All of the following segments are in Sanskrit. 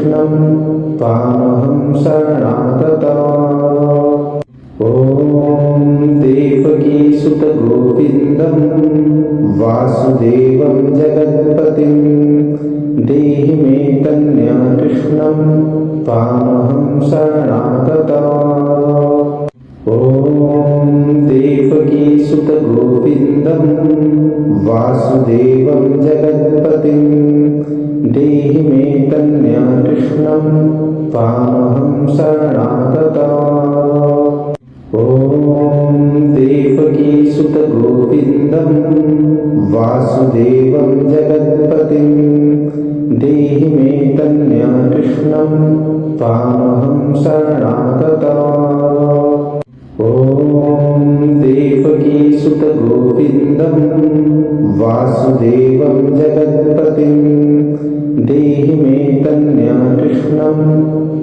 कृष्णं तामहं शरणागता। ॐ देवकीसुतगोविन्दं वासुदेवं जगत्पतिं देहि मे कन्याकृष्णं तामहं शरणागता। ॐ देवकीसुतगोविन्दं वासुदेवं जगत्पतिं देहि मे कन्याकृष्णं तामहं शरणागता। ॐ देवकीसुतगोविन्दं वासुदेवं जगत्पतिं देहि मे कन्याकृष्णं तामहं शरणागता। ॐ देवकीसुतगोविन्दं वासुदेवं जगत्पतिं देहि मे कन्याकृष्णं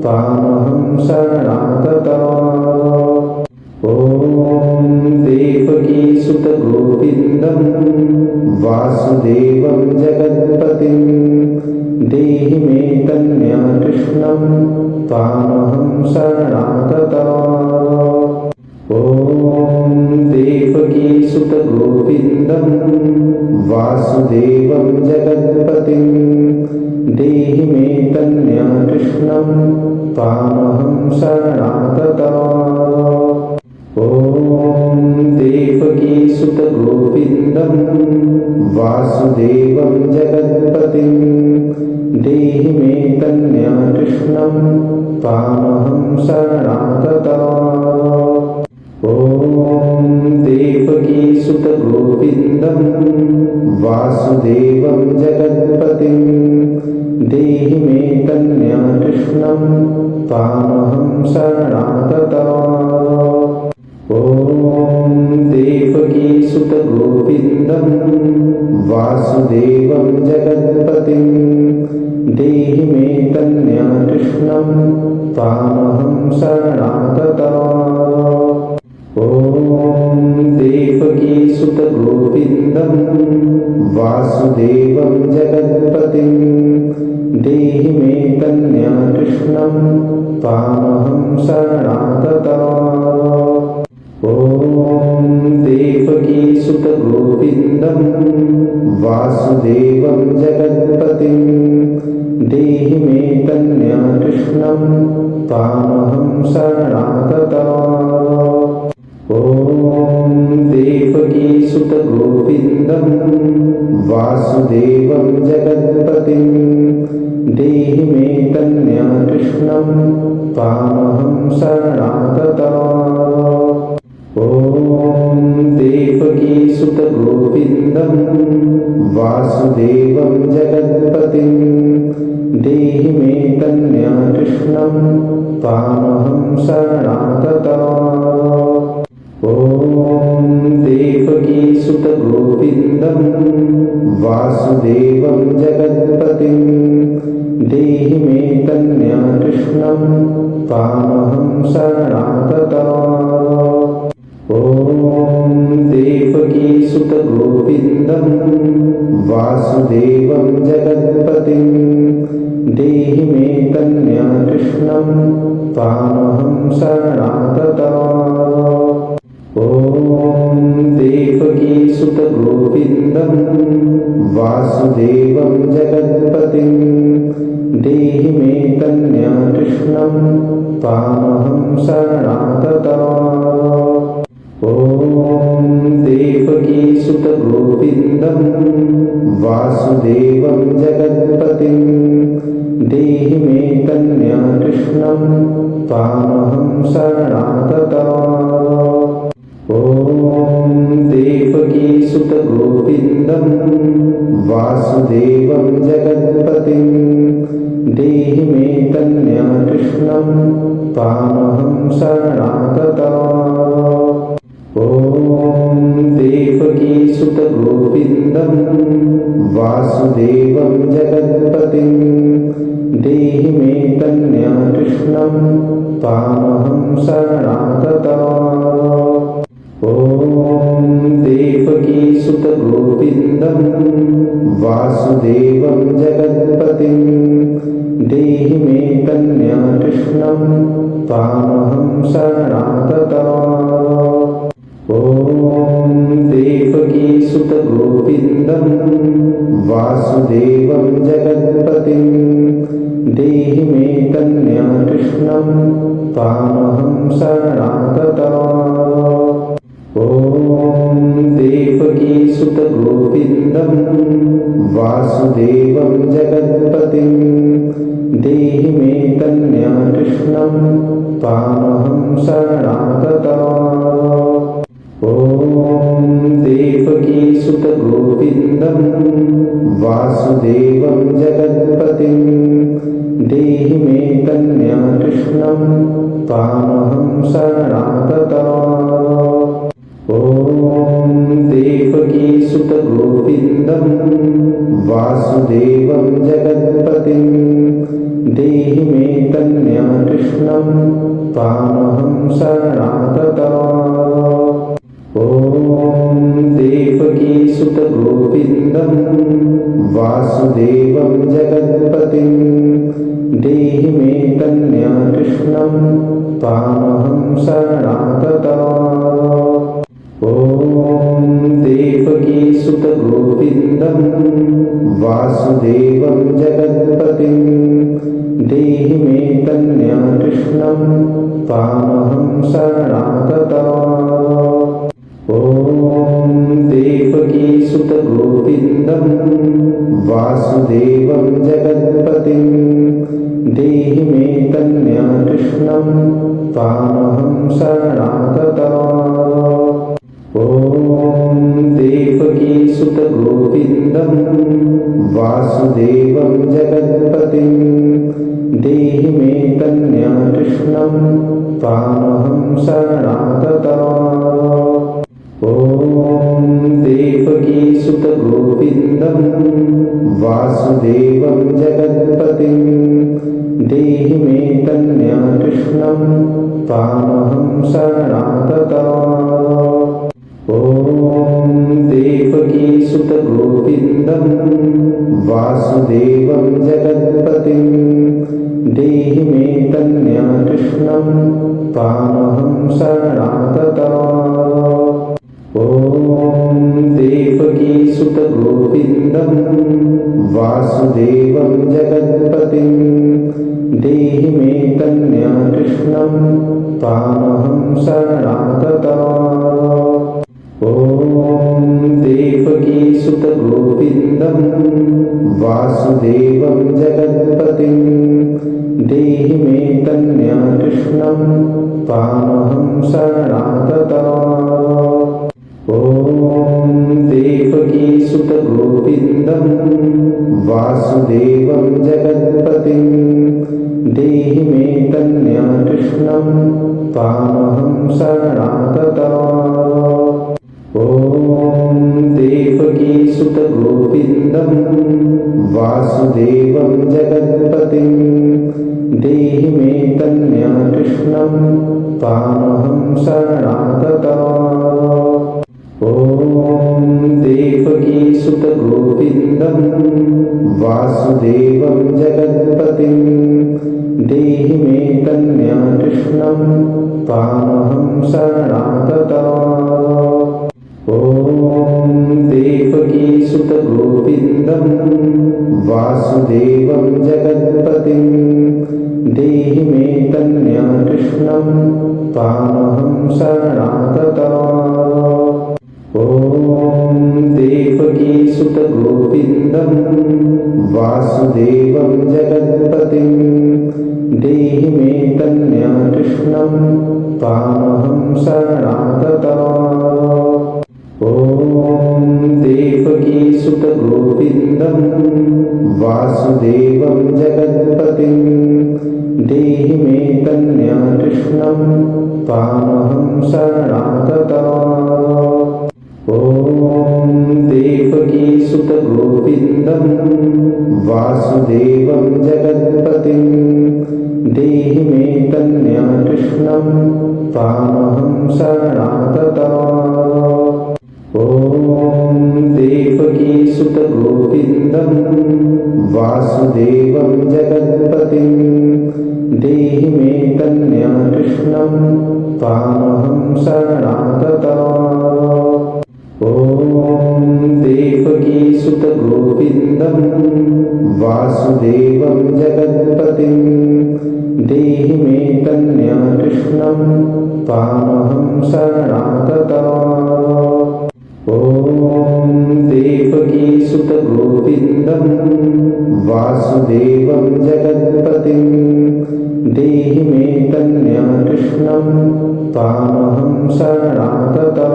तामहं शरणागता। ॐ देवकीसुतगोविन्दं वासुदेवं जगत्पतिं देहि मे कन्याकृष्णं तामहं शरणागता। ॐ देवकीसुतगोविन्दं वासुदेवं जगत्पतिं देहि मे कन्याकृष्णं तामहं शरणागता। ॐ देवकीसुतगोविन्दं वासुदेवं जगत्पतिं देहि मे कन्याकृष्णं तामहं शरणागता। ॐ देवकीसुतगोविन्दं वासुदेवं जगत्पतिं देहि मे कन्याकृष्णं तामहं शरणागता। ॐ देवकीसुतगोविन्दं वासुदेवं जगत्पतिं देहि मे कन्याकृष्णं तामहं शरणागता। ॐ देवकीसुतगोविन्दं वासुदेवं जगत्पतिं देहि मे कन्याकृष्णं तामहं शरणागता। ॐ देवकीसुतगोविन्दं वासुदेवं जगत्पतिं देहि मे कन्याकृष्णं तामहं शरणागता। ॐ देवकीसुतगोविन्दं वासुदेवं जगत्पतिं देहि मे कन्याकृष्णं तामहं शरणागता। ॐ देवकीसुतगोविन्दं वासुदेवं जगत्पतिं देहि मे कन्याकृष्णं तामहं शरणागता। ॐ देवकीसुतगोविन्दं वासुदेवं जगत्पतिं देहि मे कन्याकृष्णं तामहं शरणागता। ॐ देवकीसुतगोविन्दं वासुदेवं जगत्पतिं देहि मे कन्याकृष्णं तामहं शरणागता। ॐ देवकीसुतगोविन्दं वासुदेवं जगत्पतिं देहि मे कन्याकृष्णं तामहं शरणागता। ॐ देवकीसुतगोविन्दं वासुदेवं जगत्पतिं देहि मे कन्याकृष्णं तामहं शरणागता। ॐ देवकीसुतगोविन्दं वासुदेवं जगत्पतिं देहि मे कन्याकृष्णं तामहं शरणागता। ॐ देवकीसुतगोविन्दं वासुदेवं जगत्पतिं देहि मे कन्याकृष्णं तामहं शरणागता। ॐ देवकीसुतगोविन्दं वासुदेवं जगत्पतिं देहि मे चैतन्य कृष्णं त्वामहं शरणगतः। ॐ देवकीसुत गोविन्दं वासुदेवं जगत्पतिं देहि मे कन्याकृष्णं त्वामहं शरणगतः। ॐ देवकीसुत गोविन्दं वासुदेवं जगत्पतिं देहि मे कन्याकृष्णं त्वामहं शरणगतः। ॐ देवकीसुत गोविन्दं वासुदेवं जगत्पतिं देहि मे कन्याकृष्णं त्वामहं शरणगतः। ॐ देवकीसुत गोविन्दं वासुदेवं जगत्पतिं देहि मे कन्याकृष्णं त्वामहं शरणगतः। ॐ देवकीसुत गोविन्दं वासुदेवं जगत्पतिं देहि मे कन्याकृष्णं त्वामहं शरणगतः। ॐ देवकीसुत गोविन्दं वासुदेवं जगत्पतिं देहि मे कन्याकृष्णं त्वामहं शरणगतः। ॐ देवकीसुत गोविन्दं वासुदेवं जगत्पतिं देहि मे कन्याकृष्णं त्वामहं शरणगतः। ॐ देवकीसुत गोविन्दं वासुदेवं जगत्पतिं देहि मे कन्याकृष्णं त्वामहं शरणगतः। ॐ देवकीसुत गोविन्दं वासुदेवं जगत्पतिं देहि मे कन्याकृष्णं त्वामहं शरणगतः। ॐ देवकीसुत गोविन्दं वासुदेवं जगत्पतिं देहि मे कन्याकृष्णं त्वामहं शरणगतः। ॐ देवकीसुत गोविन्दं वासुदेवं जगत्पतिं देहि मे कन्याकृष्णं त्वामहं शरणगतः। ॐ देवकीसुत गोविन्दं वासुदेवं जगत्पतिं देहि मे कन्याकृष्णं त्वामहं शरणगतः। ॐ देवकीसुत गोविन्दं वासुदेवं जगत्पतिं देहि मे कन्याकृष्णं त्वामहं शरणगतः। ॐ देवकीसुत गोविन्दं वासुदेवं जगत्पतिं देहि मे कन्याकृष्णं त्वामहं शरणगतः। ॐ देवकीसुत गोविन्दं वासुदेवं जगत्पतिं देहि मे कन्याकृष्णं त्वामहं शरणगतः। ॐ देवकीसुत गोविन्दं वासुदेवं जगत्पतिं देहि मे कन्याकृष्णं त्वामहं शरणगतः। ॐ देवकीसुत गोविन्दं वासुदेवं जगत्पतिं देहि मे कन्याकृष्णं त्वामहं शरणगतः। ॐ देवकीसुत गोविन्दं वासुदेवं जगत्पतिं देहि मे कन्याकृष्णं त्वामहं शरणगतः। ॐ देवकीसुत गोविन्दं वासुदेवं जगत्पतिं देहि मे कन्याकृष्णं त्वामहं शरणगतः। ॐ देवकीसुत सुतगोविन्दं वासुदेवं जगत्पतिं देहि मे कन्याकृष्णं त्वामहं शरणागता। ॐ देवकीसुतगोविन्दं वासुदेवं जगत्पतिं देहि मे कन्याकृष्णं त्वामहं शरणागता। ॐ देवकीसुतगोविन्दं वासुदेवं जगत्पतिं देहि मे कन्याकृष्णं त्वामहं शरणागता।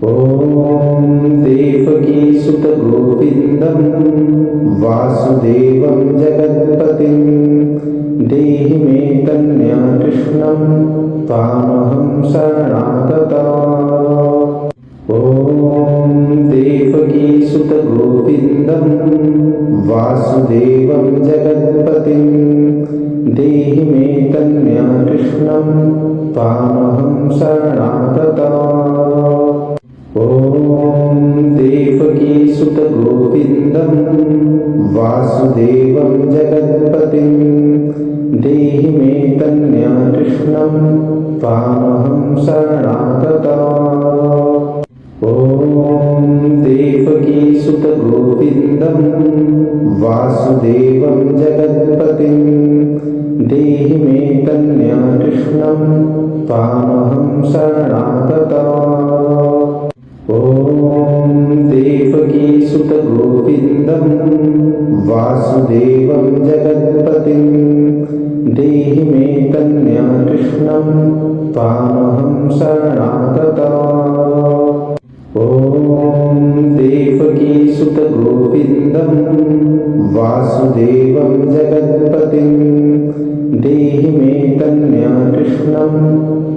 ॐ देवकीसुतगोविन्दं वासुदेवं जगत्पतिं देहि मे कन्याकृष्णं त्वामहं शरणागता। ॐ देवकीसुतगोविन्दं वासुदेवं जगत्पतिं देहि मे कन्याकृष्णं त्वामहं शरणागता। ॐ देवकीसुतगोविन्दं वासुदेवं जगत्पतिं देहि मे कन्याकृष्णं त्वामहं शरणागता। ॐ देवकीसुतगोविन्दं वासुदेवं जगत्पतिं देहि मे कन्याकृष्णं त्वामहं शरणागता। ॐ देवकीसुतगोविन्दं वासुदेवं जगत्पतिं देहि मे कन्याकृष्णं त्वामहं शरणागता। ॐ देवकीसुतगोविन्दं वासुदेवं जगत्पतिं देहि मे कन्याकृष्णं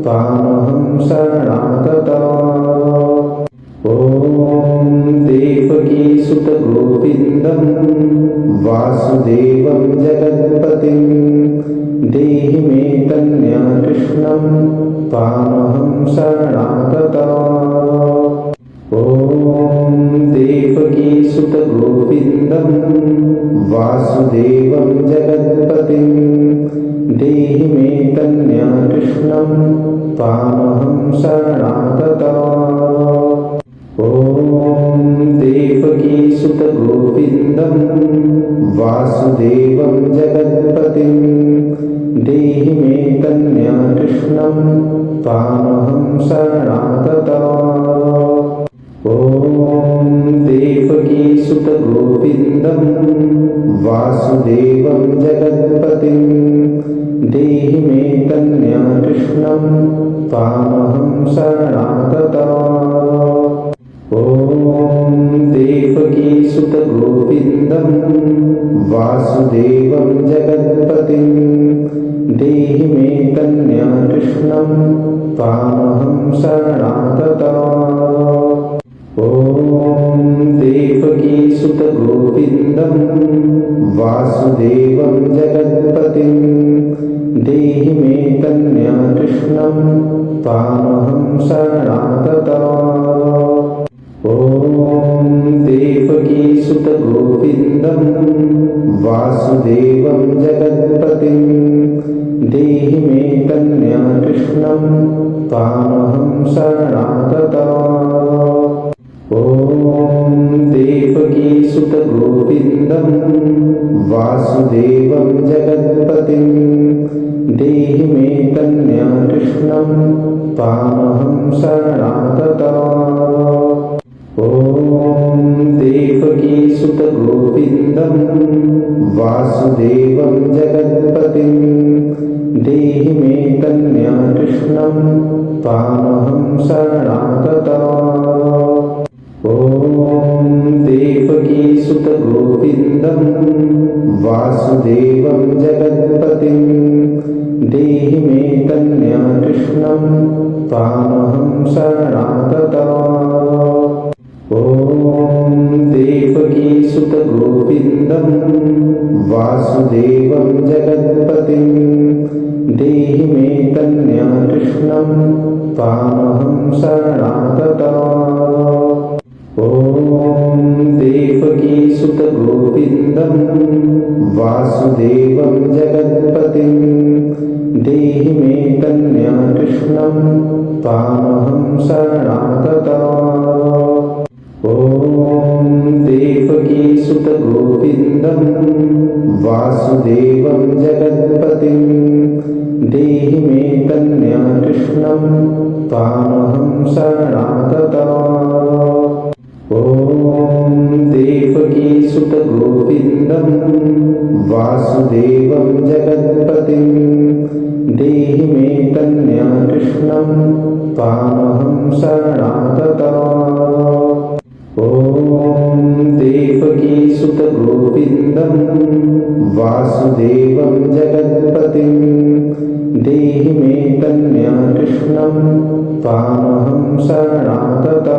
त्वामहं शरणागता। ॐ देवकीसुतगोविन्दं वासुदेवं जगत्पतिं देहि मे कन्याकृष्णं त्वामहं शरणागता। ॐ देवकीसुतगोविन्दं वासुदेवं जगत्पतिं देहि मे कन्याकृष्णं त्वामहं शरणागता। ॐ देवकीसुतगोविन्दं वासुदेवं जगत्पतिं देहि मे कन्याकृष्णं त्वामहं शरणागता। ॐ देवकीसुतगोविन्दं वासुदेवं जगत्पतिं देहि मे कन्याकृष्णं त्वामहं शरणागता। ॐ देवकीसुतगोविन्दं वासुदेवं जगत्पतिं देहि मे कन्याकृष्णं त्वामहं शरणागता। ॐ देवकीसुतगोविन्दं वासुदेवं जगत्पतिं देहि मे कन्याकृष्णं त्वामहं शरणागता। ॐ देवकीसुतगोविन्दं वासुदेवं जगत्पतिं देहि मे कन्याकृष्णं त्वामहं शरणागता। ॐ देवकीसुतगोविन्दं वासुदेवं जगत्पतिं देहि मे कन्याकृष्णं त्वामहं शरणागता। ॐ देवकीसुतगोविन्दं वासुदेवं जगत्पतिं देहि मे कन्याकृष्णं त्वामहं शरणागता। ॐ देवकीसुतगोविन्दं वासुदेवं जगत्पतिं देहि मे कन्याकृष्णं त्वामहं शरणागता। ॐ देवकीसुतगोविन्दं वासुदेवं जगत्पतिं देहि मे कन्याकृष्णं त्वामहं शरणागता। ॐ ॐ देवकीसुत गोविन्दं वासुदेवं जगत्पतिं देहि मे कन्याकृष्णं त्वामहं शरणागता। ॐ देवकीसुत गोविन्दं वासुदेवं जगत्पतिं देहि मे कन्याकृष्णं त्वामहं शरणागता। ॐ देवकीसुत गोविन्दं वासुदेवं जगत्पतिं देहि मे कन्याकृष्णं त्वामहं शरणागता। ॐ देवकीसुत गोविन्दं वासुदेवं जगत्पतिं देहि मे कन्याकृष्णं त्वामहं शरणागता।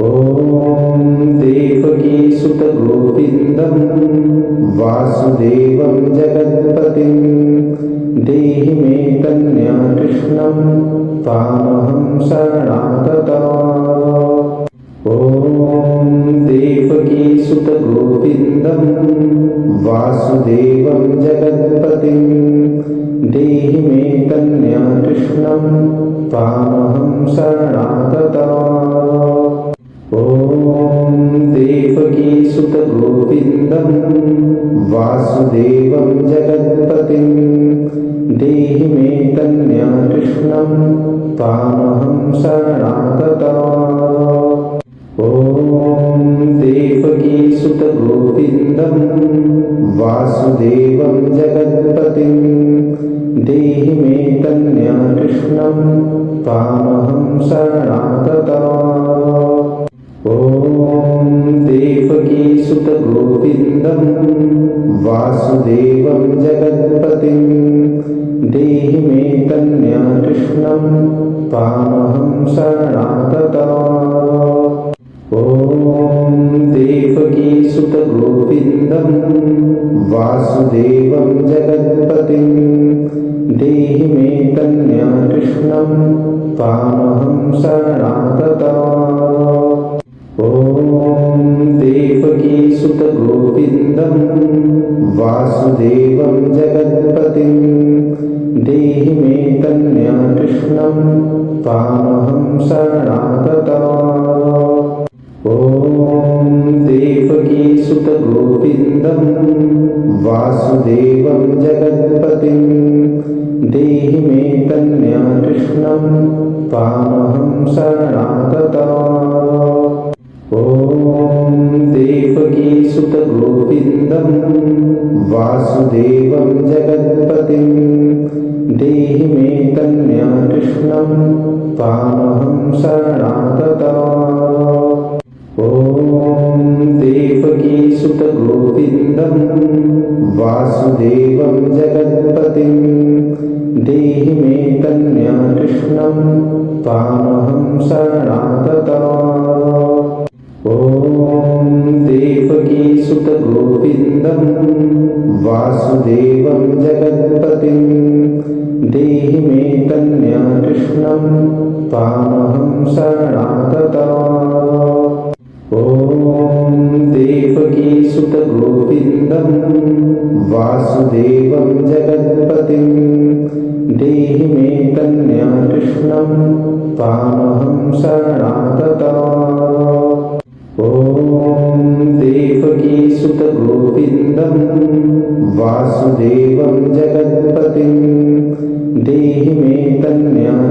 ॐ देवकीसुत गोविन्दं वासुदेवं जगत्पतिं देहि मे कन्याकृष्णं त्वामहं शरणागता। ॐ देवकीसुत गोविन्दं वासुदेवं जगत्पतिं देहि मे कन्याकृष्णं त्वामहं शरणागता। ॐ देवकीसुत गोविन्दं वासुदेवं जगत्पतिं देहि मे कन्याकृष्णं त्वामहं शरणागता। ॐ देवकीसुत गोविन्दं वासुदेवं जगत्पतिं देहि मे कन्याकृष्णं त्वामहं शरणागता। ॐ देवकीसुत गोविन्दं वासुदेवं जगत्पतिं देहि मे कन्याकृष्णं त्वामहं शरणागता। ॐ देवकीसुत गोविन्दं वासुदेवं जगत्पतिं देहि मे कन्याकृष्णं त्वामहं शरणागता। ॐ देवकीसुत गोविन्दं वासुदेवं जगत्पतिं देहि मे कन्याकृष्णं त्वामहं शरणागता। ॐ देवकीसुत गोविन्दं वासुदेवं जगत्पतिं देहि मे कन्याकृष्णं त्वामहं शरणागता। ॐ देवकीसुत गोविन्दं वासुदेवं जगत्पतिं देहि मे कन्याकृष्णं त्वामहं शरणागता। ॐ देवकीसुत गोविन्दं वासुदेवं जगत्पतिं देहि मे कन्याकृष्णं त्वामहं शरणागता। ॐ देवकीसुत गोविन्दं वासुदेवं जगत्पतिं देहि मे कन्याकृष्णं त्वामहं शरणागता। ॐ देवकीसुत गोविन्दं वासुदेवं जगत्पतिं देहि मे कन्याकृष्णं त्वामहं शरणागता। ॐ देवकीसुत गोविन्दं वासुदेवं जगत्पतिं देहि मे कन्याकृष्णं